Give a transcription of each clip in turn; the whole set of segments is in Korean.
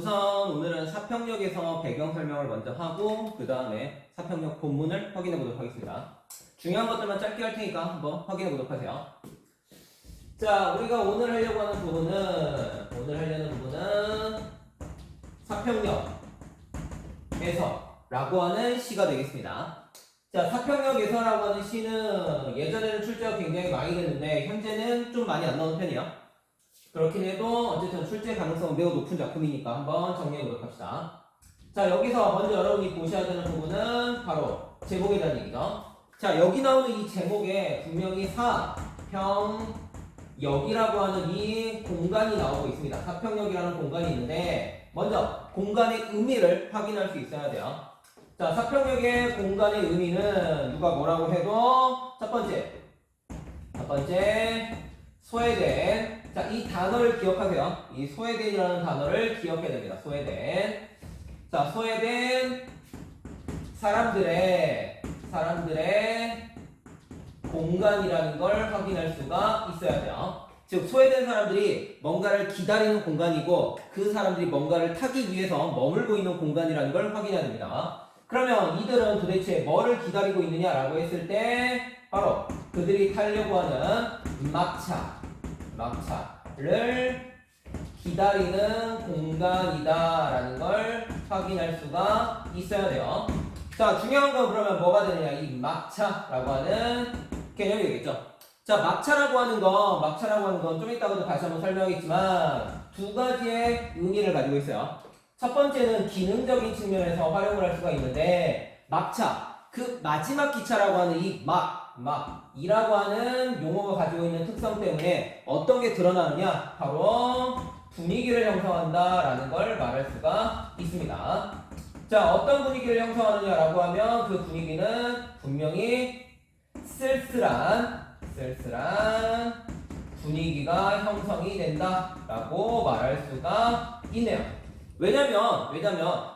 우선 오늘은 사평역에서 배경 설명을 먼저 하고 그 다음에 사평역 본문을 확인해 보도록 하겠습니다. 중요한 것들만 짧게 할 테니까 한번 확인해 보도록 하세요. 자, 우리가 오늘 하려고 하는 부분은 사평역에서라고 하는 시가 되겠습니다. 자, 사평역에서라고 하는 시는 예전에는 출제가 굉장히 많이 됐는데 현재는 좀 많이 안 나오는 편이에요. 그렇긴 해도 어쨌든 출제 가능성은 매우 높은 작품이니까 한번 정리해 보도록 합시다. 자, 여기서 먼저 여러분이 보셔야 되는 부분은 바로 제목에 대한 얘기죠. 자, 여기 나오는 이 제목에 분명히 사평역이라고 하는 이 공간이 나오고 있습니다. 사평역이라는 공간이 있는데 먼저 공간의 의미를 확인할 수 있어야 돼요. 자, 사평역의 공간의 의미는 누가 뭐라고 해도 첫 번째 소외된, 자, 이 단어를 기억하세요. 이 소외된이라는 단어를 기억해야 됩니다. 소외된. 자, 소외된 사람들의 공간이라는 걸 확인할 수가 있어야 돼요. 즉, 소외된 사람들이 뭔가를 기다리는 공간이고 그 사람들이 뭔가를 타기 위해서 머물고 있는 공간이라는 걸 확인해야 됩니다. 그러면 이들은 도대체 뭐를 기다리고 있느냐라고 했을 때 바로 그들이 타려고 하는 막차를 기다리는 공간이다라는 걸 확인할 수가 있어야 돼요. 자, 중요한 건 그러면 뭐가 되느냐? 이 막차라고 하는 개념이 되겠죠. 자, 막차라고 하는 건 좀 이따가도 다시 한번 설명하겠지만 두 가지의 의미를 가지고 있어요. 첫 번째는 기능적인 측면에서 활용을 할 수가 있는데 막차, 그 마지막 기차라고 하는 이 이라고 하는 용어가 가지고 있는 특성 때문에 어떤 게 드러나느냐? 바로 분위기를 형성한다라는 걸 말할 수가 있습니다. 자, 어떤 분위기를 형성하느냐라고 하면 그 분위기는 분명히 쓸쓸한 분위기가 형성이 된다라고 말할 수가 있네요. 왜냐면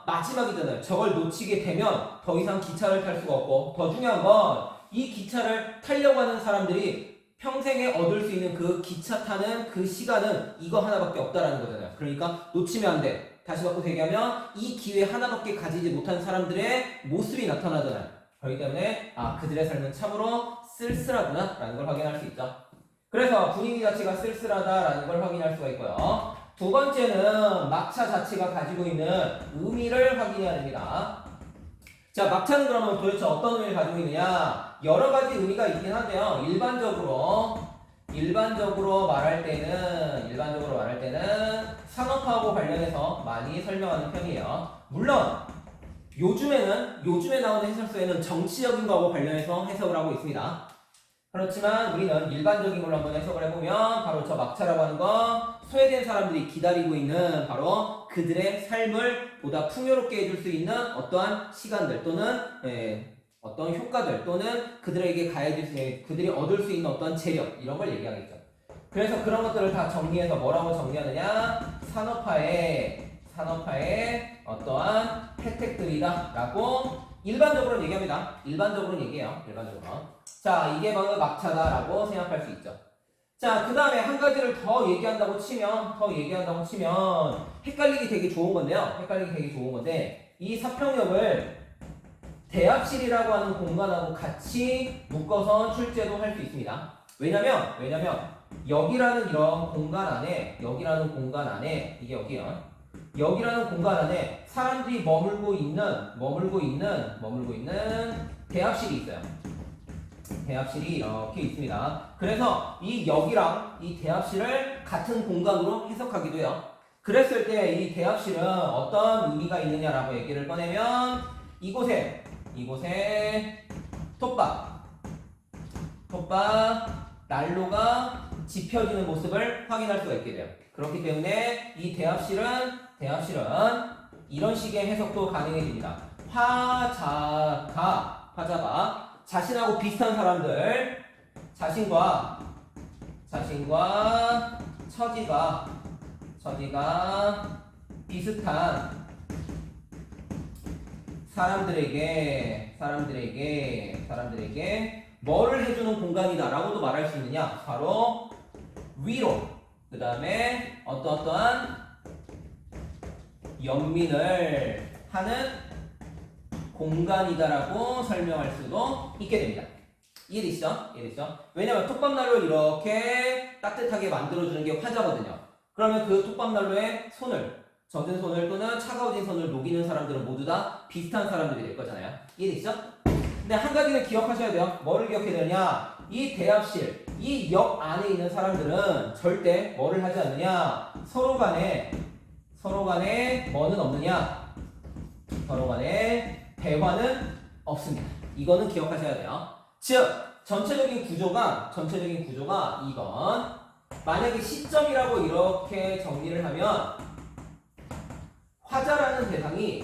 마지막이잖아요. 저걸 놓치게 되면 더 이상 기차를 탈 수가 없고, 더 중요한 건 이 기차를 타려고 하는 사람들이 평생에 얻을 수 있는 그 기차 타는 그 시간은 이거 하나밖에 없다라는 거잖아요. 그러니까 놓치면 안 돼. 다시 바꿔서 얘기하면 이 기회 하나밖에 가지지 못한 사람들의 모습이 나타나잖아요. 그렇기 때문에 그들의 삶은 참으로 쓸쓸하구나 라는 걸 확인할 수 있죠. 그래서 분위기 자체가 쓸쓸하다라는 걸 확인할 수가 있고요. 두 번째는 막차 자체가 가지고 있는 의미를 확인해야 됩니다. 자, 막차는 그러면 도대체 어떤 의미를 가지고 있느냐? 여러 가지 의미가 있긴 한데요. 일반적으로 말할 때는 산업화하고 관련해서 많이 설명하는 편이에요. 물론 요즘에 나오는 해설서에는 정치적인 거하고 관련해서 해석을 하고 있습니다. 그렇지만 우리는 일반적인 걸로 한번 해석을 해보면 바로 저 막차라고 하는 건 소외된 사람들이 기다리고 있는 바로 그들의 삶을 보다 풍요롭게 해줄 수 있는 어떠한 시간들 또는 어떤 효과들 또는 그들에게 가해질 수 있는, 그들이 얻을 수 있는 어떤 재력 이런 걸 얘기하겠죠. 그래서 그런 것들을 다 정리해서 뭐라고 정리하느냐? 산업화의 어떠한 혜택들이다 라고 일반적으로 얘기합니다. 일반적으로 얘기해요. 자, 이게 바로 막차다라고 생각할 수 있죠. 자, 그 다음에 한 가지를 더 얘기한다고 치면 헷갈리기 되게 좋은 건데 이 사평역을 대합실이라고 하는 공간하고 같이 묶어서 출제도 할 수 있습니다. 왜냐면 여기라는 이런 공간 안에 여기라는 공간 안에 사람들이 머물고 있는 대합실이 있어요. 대합실이 이렇게 있습니다. 그래서 이 역이랑 이 대합실을 같은 공간으로 해석하기도 해요. 그랬을 때 이 대합실은 어떤 의미가 있느냐라고 얘기를 꺼내면 이곳에 톱밥 난로가 지펴지는 모습을 확인할 수가 있게 돼요. 그렇기 때문에 이 대합실은 이런 식의 해석도 가능해집니다. 화자가 자신하고 비슷한 사람들, 자신과 처지가 비슷한 사람들에게 뭐를 해주는 공간이다 라고도 말할 수 있느냐? 바로 위로, 그 다음에 어떠한 연민을 하는 공간이다라고 설명할 수도 있게 됩니다. 이해되시죠? 이해되시죠? 왜냐면 톱밥난로를 이렇게 따뜻하게 만들어주는 게 화자거든요. 그러면 그 톱밥난로에 손을, 젖은 손을 또는 차가워진 손을 녹이는 사람들은 모두 다 비슷한 사람들이 될 거잖아요. 이해되시죠? 근데 한 가지는 기억하셔야 돼요. 뭐를 기억해야 되느냐? 이 대합실, 이 역 안에 있는 사람들은 절대 뭐를 하지 않느냐? 서로 간에 뭐는 없느냐? 서로 간에 대화는 없습니다. 이거는 기억하셔야 돼요. 즉, 전체적인 구조가 이건 만약에 시점이라고 이렇게 정리를 하면 화자라는 대상이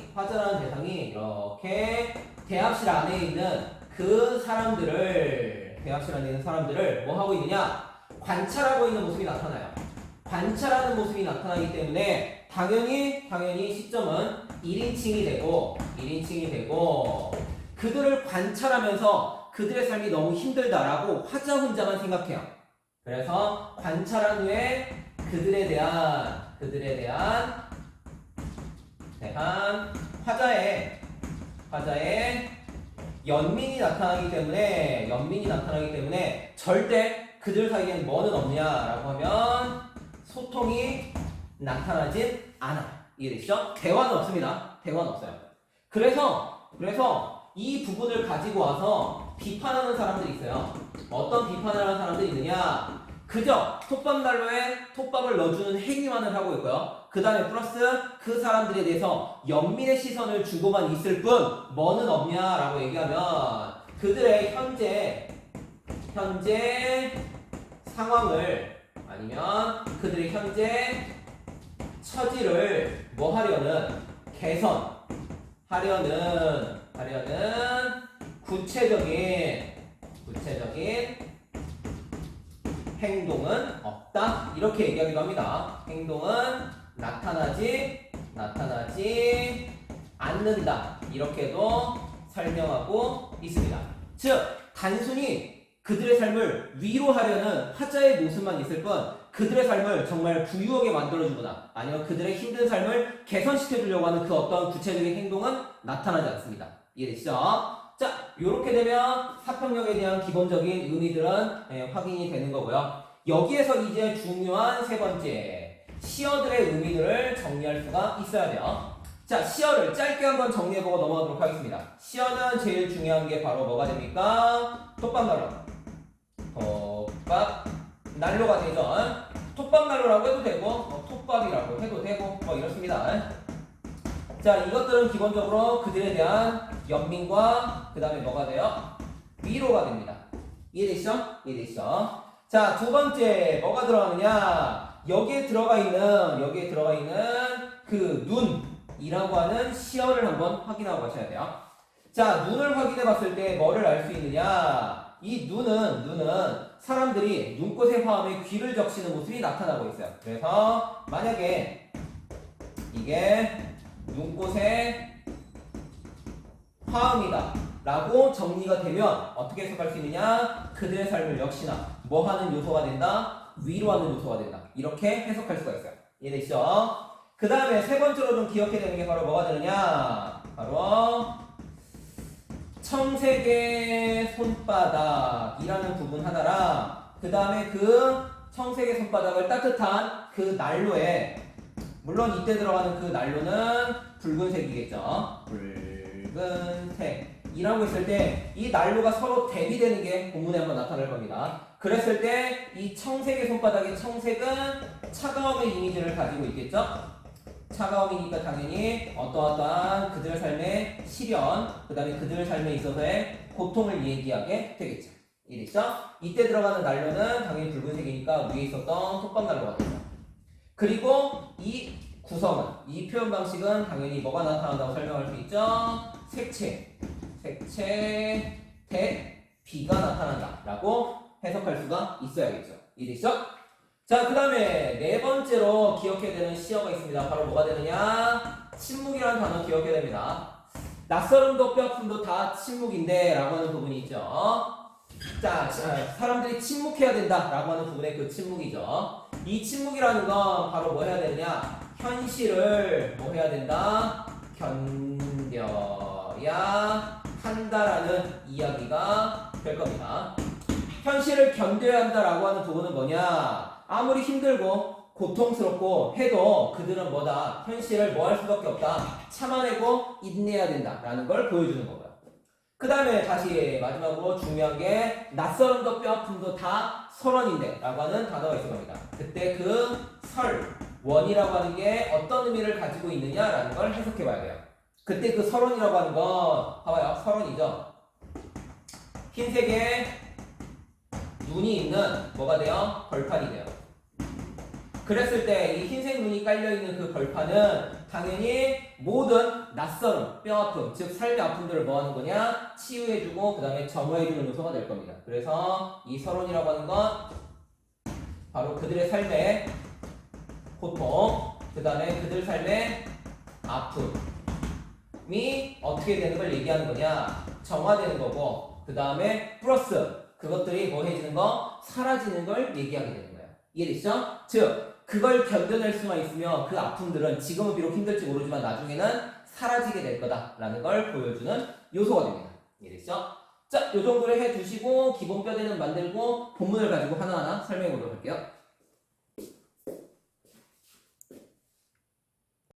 이렇게 대합실 안에 있는 그 사람들을 뭐 하고 있느냐? 관찰하고 있는 모습이 나타나요. 관찰하는 모습이 나타나기 때문에 당연히 시점은 1인칭이 되고 그들을 관찰하면서 그들의 삶이 너무 힘들다라고 화자 혼자만 생각해요. 그래서 관찰한 후에 그들에 대한 화자의 연민이 나타나기 때문에 절대 그들 사이엔 뭐는 없냐라고 하면 소통이 나타나진 않아요. 이해되시죠? 대화는 없습니다. 대화는 없어요. 그래서 이 부분을 가지고 와서 비판하는 사람들이 있어요. 어떤 비판을 하는 사람들이 있느냐? 그저 톱밥난로에 톱밥을 넣어주는 행위만을 하고 있고요. 그 다음에 플러스 그 사람들에 대해서 연민의 시선을 주고만 있을 뿐 뭐는 없냐라고 얘기하면 그들의 현재 상황을 아니면 그들의 현재 처지를 뭐 하려는 개선하려는 구체적인 행동은 없다 이렇게 얘기하기도 합니다. 행동은 나타나지 않는다 이렇게도 설명하고 있습니다. 즉 단순히 그들의 삶을 위로하려는 화자의 모습만 있을 뿐 그들의 삶을 정말 부유하게 만들어주거나 아니면 그들의 힘든 삶을 개선시켜주려고 하는 그 어떤 구체적인 행동은 나타나지 않습니다. 이해되시죠? 자, 이렇게 되면 사평력에 대한 기본적인 의미들은 확인이 되는 거고요. 여기에서 이제 중요한 세 번째, 시어들의 의미들을 정리할 수가 있어야 돼요. 자, 시어를 짧게 한번 정리해보고 넘어가도록 하겠습니다. 시어는 제일 중요한 게 바로 뭐가 됩니까? 톱밥난로가 되죠. 톱밥난로라고 해도 되고, 톱밥이라고 해도 되고, 이렇습니다. 자, 이것들은 기본적으로 그들에 대한 연민과 그 다음에 뭐가 돼요? 위로가 됩니다. 이해되시죠? 자, 두 번째 뭐가 들어가느냐? 여기에 들어가 있는 그 눈이라고 하는 시어를 한번 확인하고 가셔야 돼요. 자, 눈을 확인해 봤을 때 뭐를 알 수 있느냐? 이 눈은 사람들이 눈꽃의 화음에 귀를 적시는 모습이 나타나고 있어요. 그래서 만약에 이게 눈꽃의 화음이다 라고 정리가 되면 어떻게 해석할 수 있느냐? 그들의 삶을 역시나 뭐 하는 요소가 된다? 위로하는 요소가 된다. 이렇게 해석할 수가 있어요. 이해되시죠? 그 다음에 세 번째로 좀 기억해야 되는 게 바로 뭐가 되느냐? 바로 청색의 손바닥이라는 부분 하나랑 그 다음에 그 청색의 손바닥을 따뜻한 그 난로에 물론 이때 들어가는 그 난로는 붉은색이겠죠. 붉은색이라고 했을 때 이 난로가 서로 대비되는 게 본문에 한번 나타날 겁니다. 그랬을 때 이 청색의 손바닥의 청색은 차가움의 이미지를 가지고 있겠죠. 차가움이니까 당연히 어떠한 그들의 삶의 시련, 그 다음에 그들의 삶에 있어서의 고통을 얘기하게 되겠죠. 이해됐죠? 이때 들어가는 난로는 당연히 붉은색이니까 위에 있었던 톱밥난로가 되죠. 그리고 이 구성은, 이 표현 방식은 당연히 뭐가 나타난다고 설명할 수 있죠? 색채 대 비가 나타난다 라고 해석할 수가 있어야겠죠. 이해됐죠? 자, 그 다음에 네 번째로 기억해야 되는 시어가 있습니다. 바로 뭐가 되느냐? 침묵이라는 단어 기억해야 됩니다. 낯설음도 뼈아픔도 다 침묵인데 라고 하는 부분이 있죠. 자, 사람들이 침묵해야 된다 라고 하는 부분의 그 침묵이죠. 이 침묵이라는 건 바로 뭐 해야 되느냐? 현실을 뭐 해야 된다? 견뎌야 한다라는 이야기가 될 겁니다. 현실을 견뎌야 한다라고 하는 부분은 뭐냐? 아무리 힘들고 고통스럽고 해도 그들은 뭐다? 현실을 뭐 할 수밖에 없다. 참아내고 인내해야 된다라는 걸 보여주는 거고요. 그 다음에 다시 마지막으로 중요한 게 낯설음도 뼈아픔도 다 설원인데 라고 하는 단어가 있을 겁니다. 그때 그 설원이라고 하는 게 어떤 의미를 가지고 있느냐라는 걸 해석해 봐야 돼요. 그때 그 설원이라고 하는 건 봐봐요. 설원이죠. 흰색에 눈이 있는 뭐가 돼요? 벌판이 돼요. 그랬을 때 이 흰색 눈이 깔려있는 그 벌판은 당연히 모든 낯설음, 뼈아픔, 즉 삶의 아픔들을 뭐 하는 거냐? 치유해주고 그 다음에 정화해주는 요소가 될 겁니다. 그래서 이 설원이라고 하는 건 바로 그들의 삶의 고통, 그 다음에 그들 삶의 아픔이 어떻게 되는 걸 얘기하는 거냐? 정화되는 거고 그 다음에 플러스 그것들이 뭐 해지는 거? 사라지는 걸 얘기하게 되는 거예요. 이해되시죠? 즉 그걸 견뎌낼 수만 있으면 그 아픔들은 지금은 비록 힘들지 모르지만 나중에는 사라지게 될 거다라는 걸 보여주는 요소가 됩니다. 이해되시죠? 자, 요 정도를 해두시고 기본 뼈대는 만들고 본문을 가지고 하나하나 설명해 보도록 할게요.